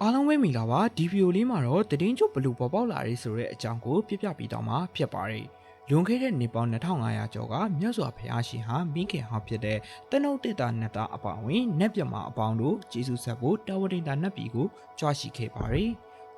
အားလုံးပဲမိလာပါဒီဗီဒီယိုလေးမှာတော့တည်င်းကျုပ်ဘလူပေါ်ပေါက်လာရေးဆိုတဲ့အကြောင်းကိုပြပြပေးတော့မှာဖြစ်ပါတယ်လွန်ခဲ့တဲ့နှစ်ပေါင်း2500ကျော်ကမြတ်စွာဘုရားရှင်ဟာမိခင်ဟောင်းဖြစ်တဲ့တနုတ်တေတာနတ်သားအပေါင်းဝင်နတ်ပြမအပေါင်းတို့ဂျေစုဆက်ဖို့တာဝတိန်တာနတ်ပြည်ကိုကြွားရှိခဲ့ပါတယ်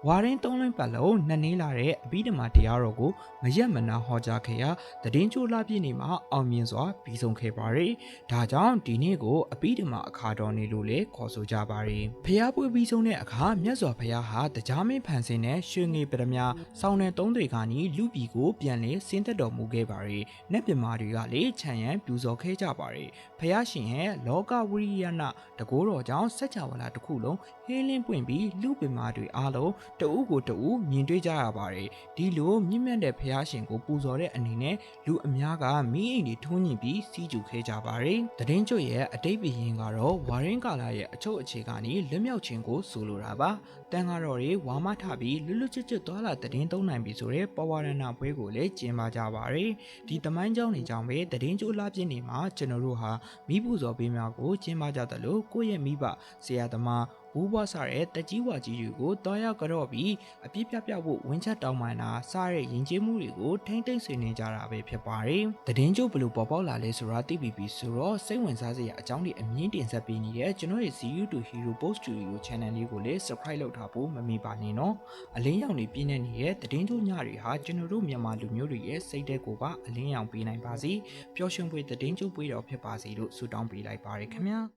ဝါရင်သုံးလပတ်လုံးနှစ်နေလာတဲ့အဘိဓမ္မာတရားတော်ကိုမရက်မနာဟောကြားခဲ့ရာတည်င်းကျိုးလာပြည့်နေမှာအောင်မြင်စွာပြီးဆုံးခဲ့ပါတယ်။ဒါကြောင့်ဒီနေ့ကိုအဘိဓမ္မာအခါတော်နေ့လို့လည်းခေါ်ဆိုကြပါတယ်။ဖျားပွေပြီးဆုံးတဲ့အခါမြတ်စွာဘုရားဟာတရားမင်းဖန်ဆင်းတဲ့ရွှေငေပရမဆောင်းတဲ့သုံးတွေကနေလူပြည်ကိုပြန်လည်ဆင်းသက်တော်မူခဲ့ပါတယ်။နတ်ပြမာတွေကလည်းခြံရံပြူစော်ခဲ့ကြပါတယ်။ဘုရားရှင်ရဲ့လောကဝိရိယနာတကိုးတော်ကြောင့်စัจ java လာတစ်ခုလုံးဟင်းလင်းပွင့်ပြီးလူပြမာတွေအားလုံးတအုပ်ကိုတအုပ်မြင်တွေ့ကြရပါတယ်ဒီလိုမြင့်မြတ်တဲ့ဘုရားရှင်ကိုပူဇော်တဲ့အနေနဲ့လူအများကမိအိမ်တွေထုံးညင်ပြီးစီးကျူခဲ့ကြပါတယ်တည်င်းကျွတ်ရဲ့အတိတ်ဘရင်ကတော့ဝါရင်းကာလာရဲ့အချုပ်အခြေကနေလွတ်မြောက်ခြင်းကိုဆိုလိုတာပါတန်ဃာတော်တွေဝါမထပြီးလွတ်လွတ်ကျွတ်ကျွတ်သွားလာတည်င်းသုံးနိုင်ပြီဆိုတဲ့ပဝရဏပွဲကိုလည်းကျင်းပကြပါတယ်ဒီတမိုင်းကြောင်းတွေကြောင့်ပဲတည်င်းကျွတ်လာပြည့်နေမှာကျွန်တော်တို့ဟာမိပူဇော်ပေးများကိုကျင်းပကြတယ်လို့ကိုယ့်ရဲ့မိဘဆရာသမားဝူးဘွားစားတဲ့တကြီးဝါကြီးတွေကိုတောင်းရောက်ကြော့ပြီးအပြစ်ပြဖို့ဝင်းချက်တောင်းပန်တာစားတဲ့ရင်ကျေးမှုတွေကိုထိမ့်သိမ့်ဆွေးနွေးကြတာပဲဖြစ်ပါတယ်။တည်င်းကျုပ်ဘလို့ပေါ်ပေါက်လာလဲဆိုတာသိပြီဆိုတော့စိတ်ဝင်စားစရာအကြောင်းတွေအမြင့်တင်ဆက်ပေးနေတဲ့ကျွန်တော်ရဲ့ ZU to Hero Post Studio Channel လေးကိုလည်း Subscribe လုပ်ထားဖို့မမေ့ပါနဲ့နော်။အလင်းရောင်တွေပြည့်နေတဲ့တည်င်းကျုပ်ညတွေဟာကျွန်တော်တို့မြန်မာလူမျိုးတွေရဲ့စိတ်တဲ့ကိုပါအလင်းရောင်ပေးနိုင်ပါစေ။ပျော်ရွှင်ပွေတည်င်းကျုပ်ပွေတော်ဖြစ်ပါစေလို့ဆုတောင်းပေးလိုက်ပါရခင်ဗျာ။